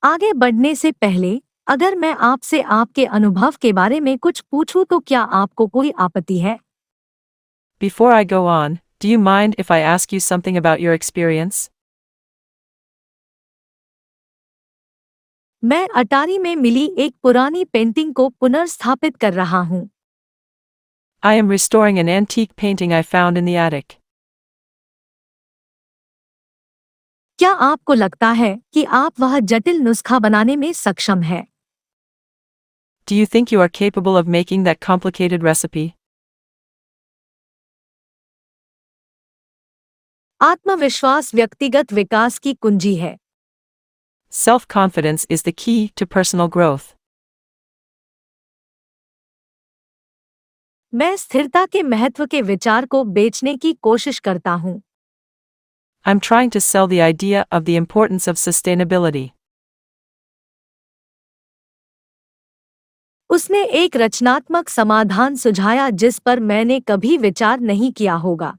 आगे बढ़ने से पहले, अगर मैं आपसे आपके अनुभव के बारे में कुछ पूछूं तो क्या आपको कोई आपत्ति है? Before I go on, do you mind if I ask you something about your experience? मैं अटारी में मिली एक पुरानी पेंटिंग को पुनर्स्थापित कर रहा हूँ। I am restoring an antique painting I found in the attic. क्या आपको लगता है कि आप वह जटिल नुस्खा बनाने में सक्षम हैं? Do you think you are capable of making that complicated recipe? आत्मविश्वास व्यक्तिगत विकास की कुंजी है। Self-confidence is the key to personal growth. मैं स्थिरता के महत्व के विचार को बेचने की कोशिश करता हूँ। I'm trying to sell the idea of the importance of sustainability. उसने एक रचनात्मक समाधान सुझाया जिस पर मैंने कभी विचार नहीं किया होगा।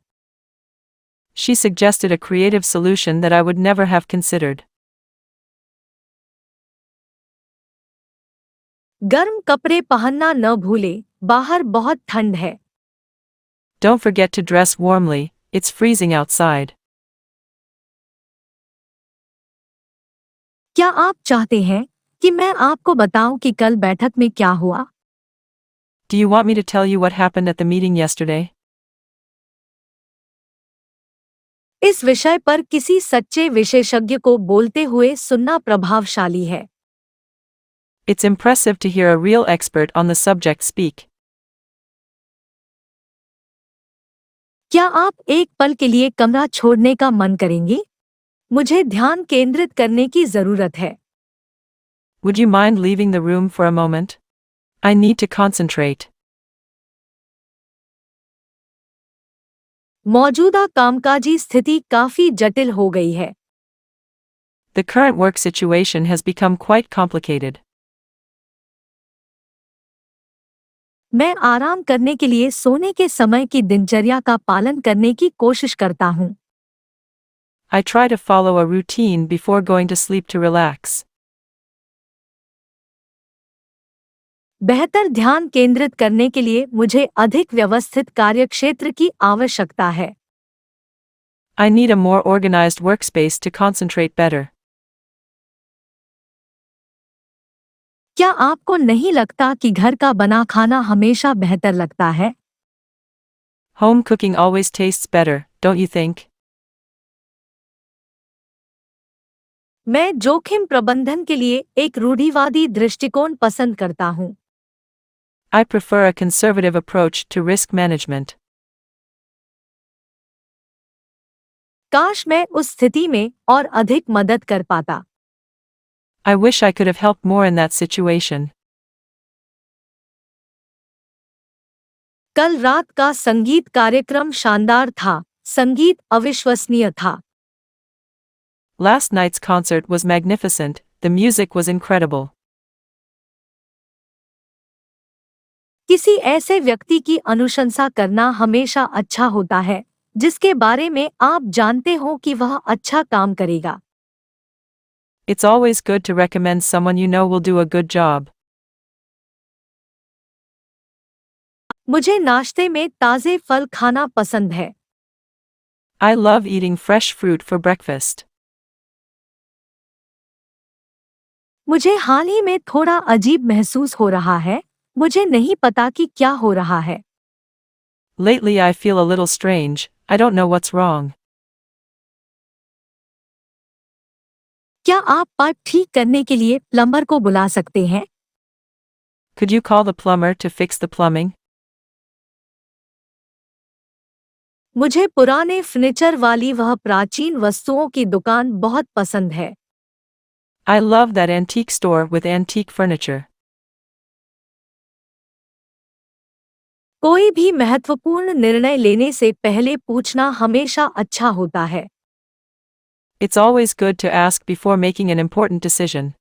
She suggested a creative solution that I would never have considered. गर्म कपड़े पहनना न भूले, बाहर बहुत ठंड है। Don't forget to dress warmly, it's freezing outside. क्या आप चाहते हैं कि मैं आपको बताऊं कि कल बैठक में क्या हुआ? Do you want me to tell you what happened at the meeting yesterday? इस विषय पर किसी सच्चे विशेषज्ञ को बोलते हुए सुनना प्रभावशाली है। It's impressive to hear a real expert on the subject speak. क्या आप एक पल के लिए कमरा छोड़ने का मन करेंगे? मुझे ध्यान केंद्रित करने की जरूरत है। Would you mind leaving the room for a moment? I need to concentrate. मौजूदा कामकाजी स्थिति काफी जटिल हो गई है। The current work situation has become quite complicated. मैं आराम करने के लिए सोने के समय की दिनचर्या का पालन करने की कोशिश करता हूँ। I try to follow a routine before going to sleep to relax. बेहतर ध्यान केंद्रित करने के लिए मुझे अधिक व्यवस्थित कार्यक्षेत्र की आवश्यकता है। I need a more organized workspace to concentrate better. क्या आपको नहीं लगता कि घर का बना खाना हमेशा बेहतर लगता है? Home cooking always tastes better, don't you think? मैं जोखिम प्रबंधन के लिए एक रूढ़िवादी दृष्टिकोण पसंद करता हूँ। I prefer a conservative approach to risk management. काश मैं उस स्थिति में और अधिक मदद कर पाता। I wish I could have helped more in that situation. कल रात का संगीत कार्यक्रम शानदार था, संगीत अविश्वसनीय था। Last night's concert was magnificent, the music was incredible. किसी ऐसे व्यक्ति की अनुशंसा करना हमेशा अच्छा होता है, जिसके बारे में आप जानते हो कि वह अच्छा काम करेगा। It's always good to recommend someone you know will do a good job. मुझे नाश्ते में ताज़े फल खाना पसंद है। I love eating fresh fruit for breakfast. मुझे हाल ही में थोड़ा अजीब महसूस हो रहा है, मुझे नहीं पता कि क्या हो रहा है। Lately I feel a little strange, I don't know what's wrong. क्या आप पाइप ठीक करने के लिए प्लम्बर को बुला सकते हैं? Could you call the plumber to fix the plumbing? मुझे पुराने फर्नीचर वाली वह प्राचीन वस्तुओं की दुकान बहुत पसंद है। I love that antique store with antique furniture. कोई भी महत्वपूर्ण निर्णय लेने से पहले पूछना हमेशा अच्छा होता है। It's always good to ask before making an important decision.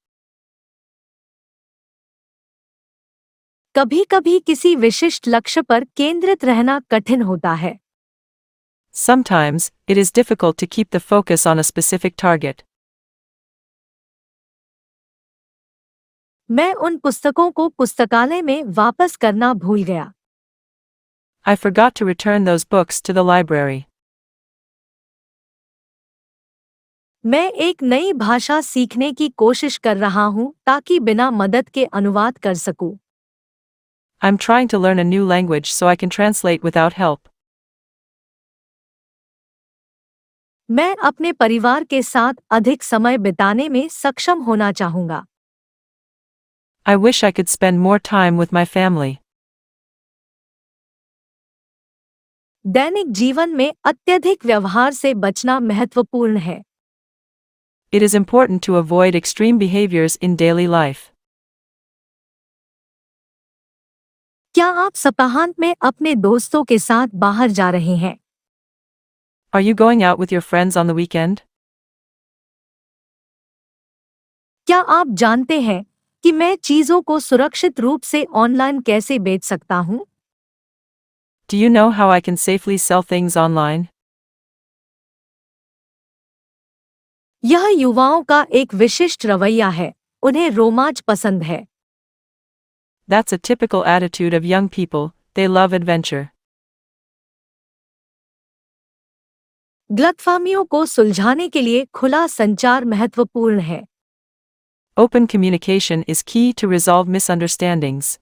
कभी-कभी किसी विशिष्ट लक्ष्य पर केंद्रित रहना कठिन होता है। Sometimes, it is difficult to keep the focus on a specific target. मैं उन पुस्तकों को पुस्तकालय में वापस करना भूल गया। I forgot to return those books to the library. मैं एक नई भाषा सीखने की कोशिश कर रहा हूँ ताकि बिना मदद के अनुवाद कर सकूँ। I'm trying to learn a new language so I can translate without help. मैं अपने परिवार के साथ अधिक समय बिताने में सक्षम होना चाहूँगा। I wish I could spend more time with my family. दैनिक जीवन में अत्यधिक व्यवहार से बचना महत्वपूर्ण है। It is important to avoid extreme behaviors in daily life. क्या आप सप्ताहांत में अपने दोस्तों के साथ बाहर जा रहे हैं? Are you going out with your friends on the weekend? क्या आप जानते हैं कि मैं चीजों को सुरक्षित रूप से ऑनलाइन कैसे बेच सकता हूँ? Do you know how I can safely sell things online? यह युवाओं का एक विशिष्ट रवैया है, उन्हें रोमांच पसंद है। That's a typical attitude of young people, they love adventure. गलतफहमियों को सुलझाने के लिए खुला संचार महत्वपूर्ण है। Open communication is key to resolve misunderstandings.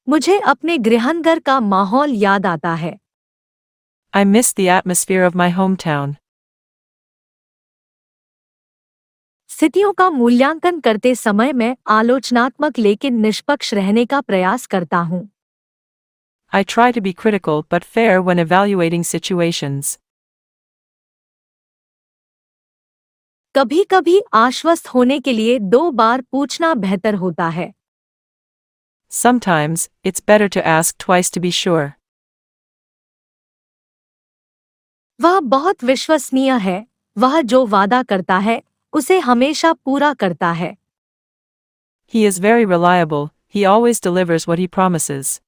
मुझे अपने गृहनगर का माहौल याद आता है। I miss the atmosphere of my hometown. स्थितियों का मूल्यांकन करते समय मैं आलोचनात्मक लेकिन निष्पक्ष रहने का प्रयास करता हूँ। I try to be critical but fair when evaluating situations. कभी-कभी आश्वस्त होने के लिए 2 बार पूछना बेहतर होता है। Sometimes, it's better to ask twice to be sure. वह बहुत विश्वसनीय है, वह जो वादा करता है, उसे हमेशा पूरा करता है। He is very reliable, he always delivers what he promises.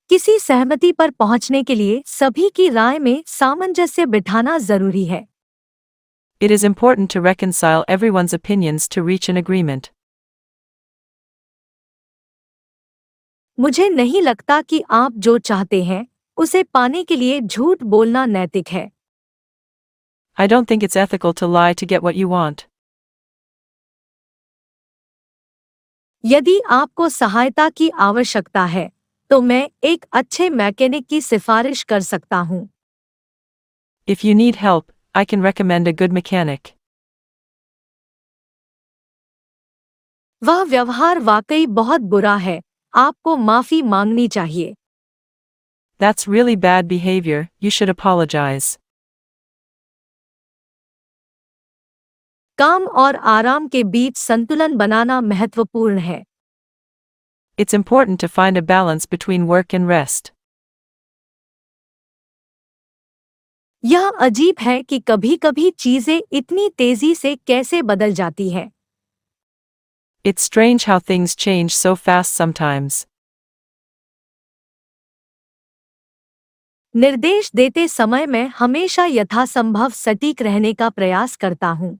किसी सहमति पर पहुंचने के लिए सभी की राय में सामंजस्य बिठाना जरूरी है। It is important to reconcile everyone's opinions to reach an agreement. मुझे नहीं लगता कि आप जो चाहते हैं, उसे पाने के लिए झूठ बोलना नैतिक है। I don't think it's ethical to lie to get what you want. यदि आपको सहायता की आवश्यकता है, तो मैं एक अच्छे मैकेनिक की सिफारिश कर सकता हूँ। If you need help, I can recommend a good mechanic. वह व्यवहार वाकई बहुत बुरा है, आपको माफी मांगनी चाहिए। That's really bad behavior, you should apologize. काम और आराम के बीच संतुलन बनाना महत्वपूर्ण है। It's important to find a balance between work and rest. यह अजीब है कि कभी-कभी चीजें इतनी तेजी से कैसे बदल जाती हैं। It's strange how things change so fast sometimes. निर्देश देते समय मैं हमेशा यथासंभव सटीक रहने का प्रयास करता हूँ।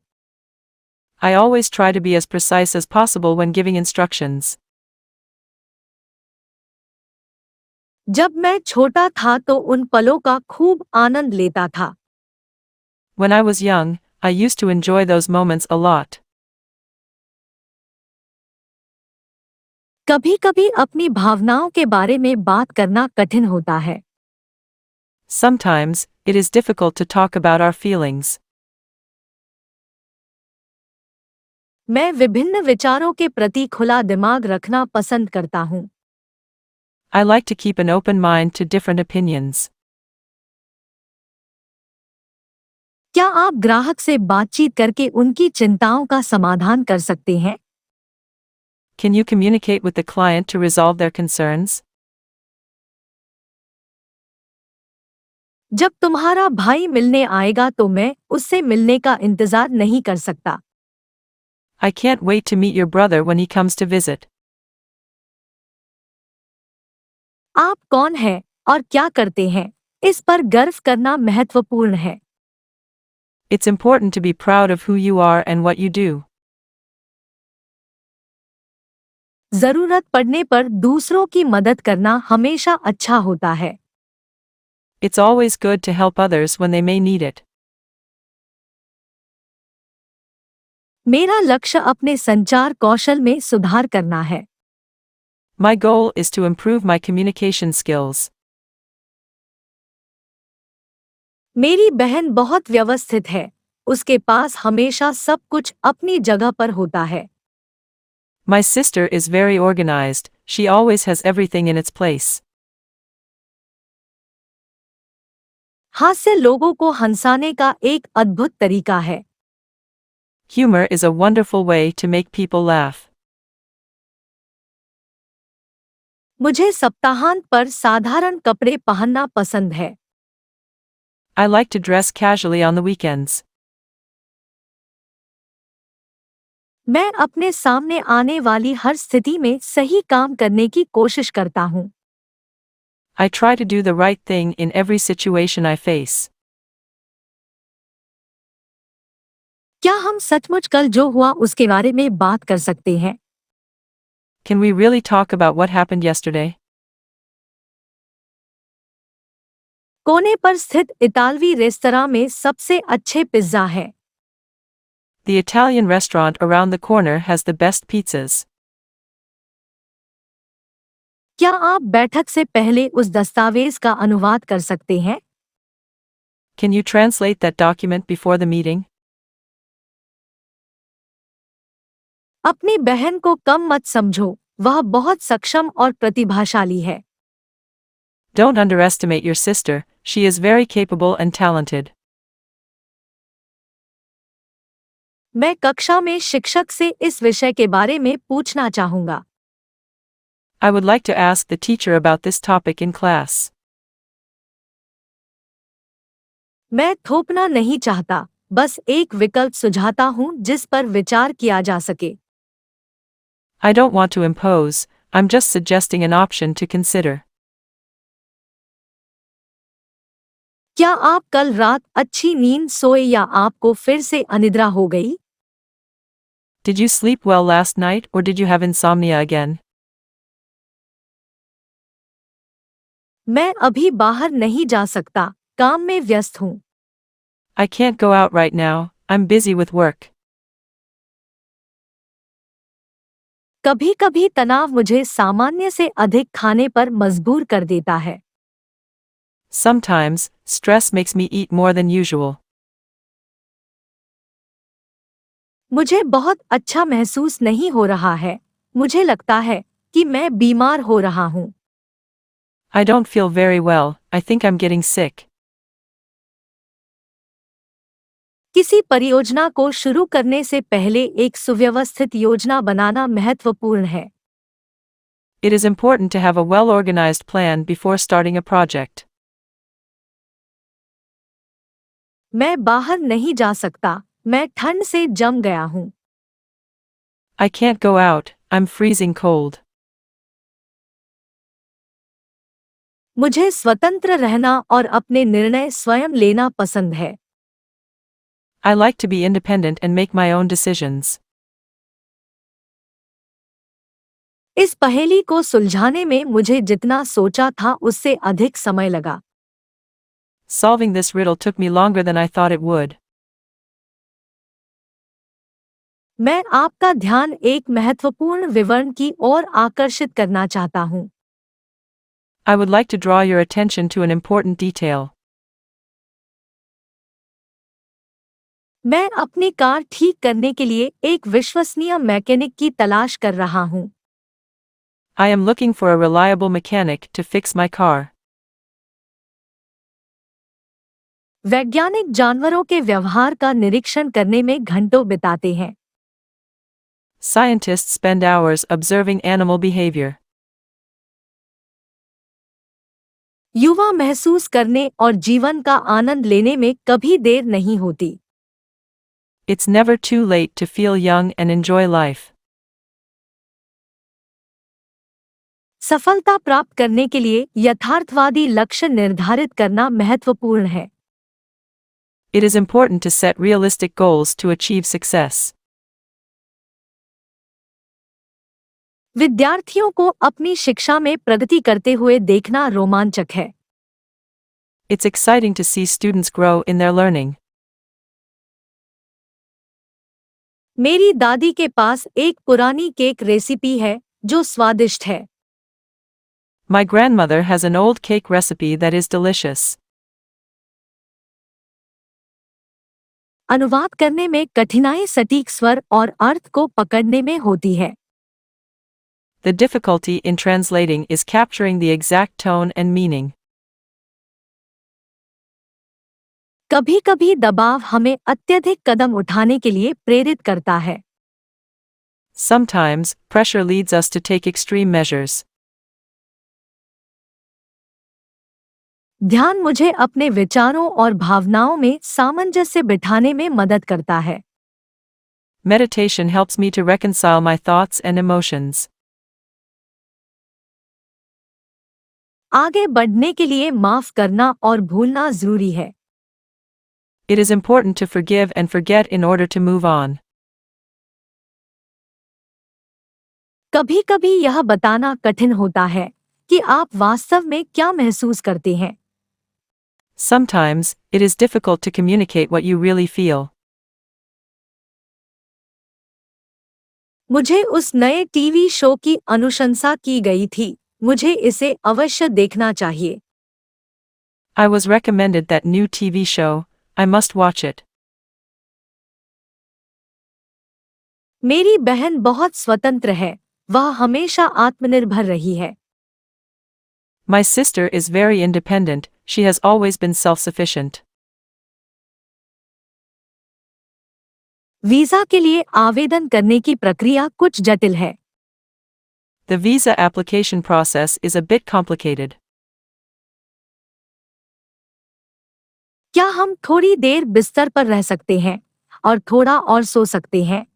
I always try to be as precise as possible when giving instructions. जब मैं छोटा था तो उन पलों का खूब आनंद लेता था। When I was young, I used to enjoy those moments a lot. कभी-कभी अपनी भावनाओं के बारे में बात करना कठिन होता है। Sometimes, it is difficult to talk about our feelings. मैं विभिन्न विचारों के प्रति खुला दिमाग रखना पसंद करता हूँ। I like to keep an open mind to different opinions. क्या आप ग्राहक से बातचीत करके उनकी चिंताओं का समाधान कर सकते हैं? Can you communicate with the client to resolve their concerns? जब तुम्हारा भाई मिलने आएगा तो मैं उससे मिलने का इंतजार नहीं कर सकता। I can't wait to meet your brother when he comes to visit. आप कौन हैं और क्या करते हैं, इस पर गर्व करना महत्वपूर्ण है। It's important to be proud of who you are and what you do. जरूरत पड़ने पर दूसरों की मदद करना हमेशा अच्छा होता है। It's always good to help others when they may need it. मेरा लक्ष्य अपने संचार कौशल में सुधार करना है। My goal is to improve my communication skills. मेरी बहन बहुत व्यवस्थित है, उसके पास हमेशा सब कुछ अपनी जगह पर होता है। My sister is very organized, she always has everything in its place. हास्य लोगों को हंसाने का एक अद्भुत तरीका है। Humor is a wonderful way to make people laugh. मुझे सप्ताहांत पर साधारण कपड़े पहनना पसंद है। I like to dress casually on the weekends. मैं अपने सामने आने वाली हर स्थिति में सही काम करने की कोशिश करता हूँ। I try to do the right thing in every situation I face. क्या हम सचमुच कल जो हुआ उसके बारे में बात कर सकते हैं? Can we really talk about what happened yesterday? कोने पर स्थित इतालवी रेस्तरां में सबसे अच्छे पिज्जा है। The Italian restaurant around the corner has the best pizzas. क्या आप बैठक से पहले उस दस्तावेज का अनुवाद कर सकते हैं? Can you translate that document before the meeting? अपनी बहन को कम मत समझो, वह बहुत सक्षम और प्रतिभाशाली है। Don't underestimate your sister, she is very capable and talented. मैं कक्षा में शिक्षक से इस विषय के बारे में पूछना चाहूंगा। I would like to ask the teacher about this topic in class. मैं थोपना नहीं चाहता, बस एक विकल्प सुझाता हूं जिस पर विचार किया जा सके। I don't want to impose, I'm just suggesting an option to consider. क्या आप कल रात अच्छी नींद सोए या आपको फिर से अनिद्रा हो गई? Did you sleep well last night or did you have insomnia again? मैं अभी बाहर नहीं जा सकता, काम में व्यस्त हूँ। I can't go out right now, I'm busy with work. कभी-कभी तनाव मुझे सामान्य से अधिक खाने पर मजबूर कर देता है। Sometimes, stress makes me eat more than usual. मुझे बहुत अच्छा महसूस नहीं हो रहा है, मुझे लगता है कि मैं बीमार हो रहा हूँ। I don't feel very well, I think I'm getting sick. किसी परियोजना को शुरू करने से पहले एक सुव्यवस्थित योजना बनाना महत्वपूर्ण है। It is important to have a well-organized plan before starting a project. मैं बाहर नहीं जा सकता, मैं ठंड से जम गया हूँ। I can't go out, I'm freezing cold. मुझे स्वतंत्र रहना और अपने निर्णय स्वयं लेना पसंद है। I like to be independent and make my own decisions. इस पहेली को सुलझाने में मुझे जितना सोचा था उससे अधिक समय लगा। Solving this riddle took me longer than I thought it would. मैं आपका ध्यान एक महत्वपूर्ण विवरण की ओर आकर्षित करना चाहता हूँ। I would like to draw your attention to an important detail. मैं अपनी कार ठीक करने के लिए एक विश्वसनीय मैकेनिक की तलाश कर रहा हूँ। I am looking for a reliable mechanic to fix my car. वैज्ञानिक जानवरों के व्यवहार का निरीक्षण करने में घंटों बिताते हैं। Scientists spend hours observing animal behavior. युवा महसूस करने और जीवन का आनंद लेने में कभी देर नहीं होती। It's never too late to feel young and enjoy life. सफलता प्राप्त करने के लिए यथार्थवादी लक्ष्य निर्धारित करना महत्वपूर्ण है। It is important to set realistic goals to achieve success. विद्यार्थियों को अपनी शिक्षा में प्रगति करते हुए देखना रोमांचक है। It's exciting to see students grow in their learning. मेरी दादी के पास एक पुरानी केक रेसिपी है जो स्वादिष्ट है। My grandmother has an old cake recipe that is delicious. अनुवाद करने में कठिनाई सटीक स्वर और अर्थ को पकड़ने में होती है। The difficulty in translating is capturing the exact tone and meaning. कभी-कभी दबाव हमें अत्यधिक कदम उठाने के लिए प्रेरित करता है। Sometimes, pressure leads us to take extreme measures. ध्यान मुझे अपने विचारों और भावनाओं में सामंजस्य बिठाने में मदद करता है। Meditation helps me to reconcile my thoughts and emotions. आगे बढ़ने के लिए माफ करना और भूलना जरूरी है। It is important to forgive and forget in order to move on. कभी-कभी यह बताना कठिन होता है कि आप वास्तव में क्या महसूस करते हैं। Sometimes, it is difficult to communicate what you really feel. मुझे उस नए टीवी शो की अनुशंसा की गई थी, मुझे इसे अवश्य देखना चाहिए। I was recommended that new TV show. I must watch it. मेरी बहन बहुत स्वतंत्र है, वह हमेशा आत्मनिर्भर रही है। My sister is very independent, she has always been self-sufficient. Visa के लिए आवेदन करने की प्रक्रिया कुछ जटिल है। The visa application process is a bit complicated. क्या हम थोड़ी देर बिस्तर पर रह सकते हैं और थोड़ा और सो सकते हैं?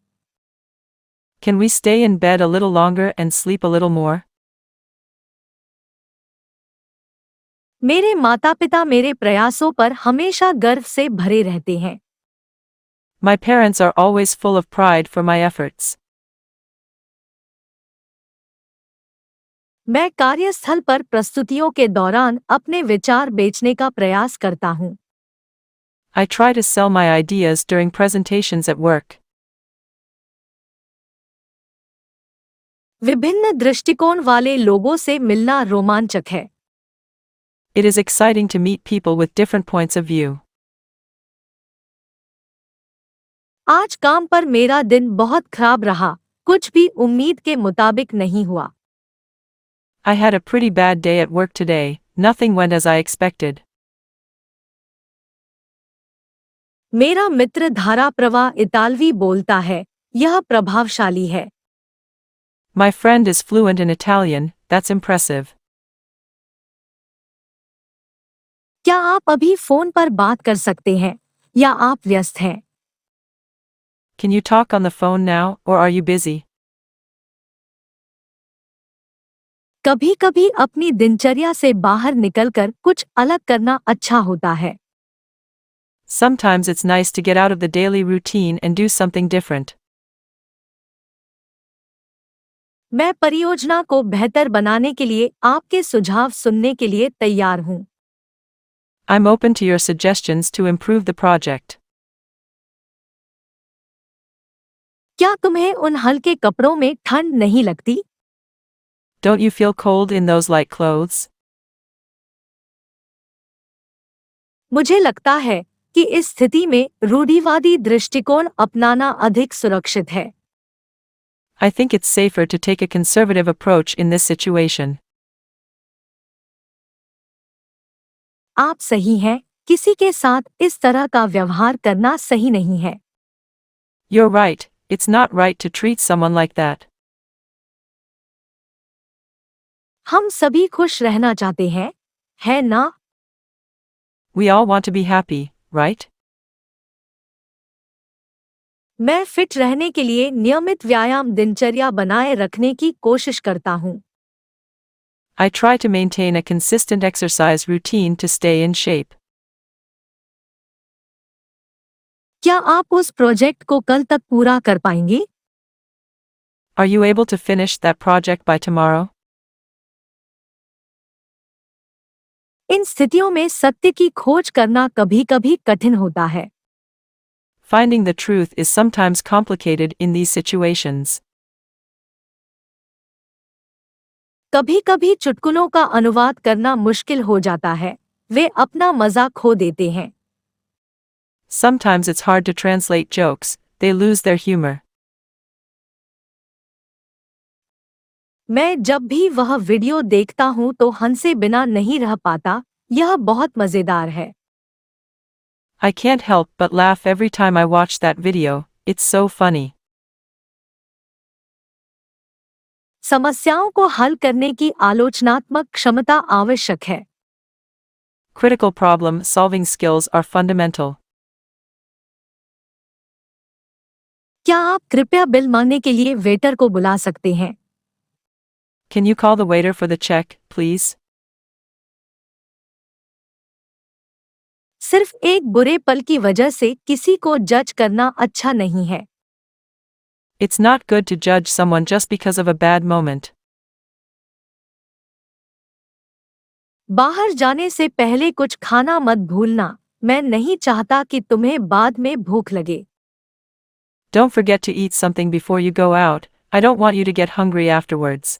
Can we stay in bed a little longer and sleep a little more? मेरे माता-पिता मेरे प्रयासों पर हमेशा गर्व से भरे रहते हैं। My parents are always full of pride for my efforts. मैं कार्यस्थल पर प्रस्तुतियों के दौरान अपने विचार बेचने का प्रयास करता हूँ। I try to sell my ideas during presentations at work. विभिन्न दृष्टिकोण वाले लोगों से मिलना रोमांचक है। It is exciting to meet people with different points of view. आज काम पर मेरा दिन बहुत खराब रहा, कुछ भी उम्मीद के मुताबिक नहीं हुआ। I had a pretty bad day at work today, nothing went as I expected. मेरा मित्र धारा प्रवाह इतालवी बोलता है, यह प्रभावशाली है। My friend is fluent in Italian, that's impressive. क्या आप अभी फोन पर बात कर सकते हैं या आप व्यस्त हैं? Can you talk on the phone now, or are you busy? कभी-कभी अपनी दिनचर्या से बाहर निकलकर कुछ अलग करना अच्छा होता है। Sometimes it's nice to get out of the daily routine and do something different. मैं परियोजना को बेहतर बनाने के लिए आपके सुझाव सुनने के लिए तैयार हूँ। I'm open to your suggestions to improve the project. क्या तुम्हें उन हल्के कपड़ों में ठंड नहीं लगती? Don't you feel cold in those light clothes? मुझे लगता है कि इस स्थिति में रूढ़िवादी दृष्टिकोण अपनाना अधिक सुरक्षित है। I think it's safer to take a conservative approach in this situation. आप सही हैं, किसी के साथ इस तरह का व्यवहार करना सही नहीं है। You're right, it's not right to treat someone like that. हम सभी खुश रहना चाहते हैं, है ना? We all want to be happy, right? मैं फिट रहने के लिए नियमित व्यायाम दिनचर्या बनाए रखने की कोशिश करता हूँ। I try to maintain a consistent exercise routine to stay in shape. क्या आप उस प्रोजेक्ट को कल तक पूरा कर पाएंगे? Are you able to finish that project by tomorrow? इन स्थितियों में सत्य की खोज करना कभी-कभी कठिन होता है। Finding the truth is sometimes complicated in these situations. कभी-कभी चुटकुलों का अनुवाद करना मुश्किल हो जाता है, वे अपना मजा खो देते हैं। Sometimes it's hard to translate jokes, they lose their humor. मैं जब भी वह वीडियो देखता हूँ तो हंसे बिना नहीं रह पाता, यह बहुत मजेदार है। I can't help but laugh every time I watch that video, it's so funny. समस्याओं को हल करने की आलोचनात्मक क्षमता आवश्यक है। Critical problem solving skills are fundamental. क्या आप कृपया बिल मांगने के लिए वेटर को बुला सकते हैं? Can you call the waiter for the check, please? सिर्फ एक बुरे पल की वजह से किसी को जज करना अच्छा नहीं है। It's not good to judge someone just because of a bad moment. बाहर जाने से पहले कुछ खाना मत भूलना, मैं नहीं चाहता कि तुम्हें बाद में भूख लगे। Don't forget to eat something before you go out, I don't want you to get hungry afterwards.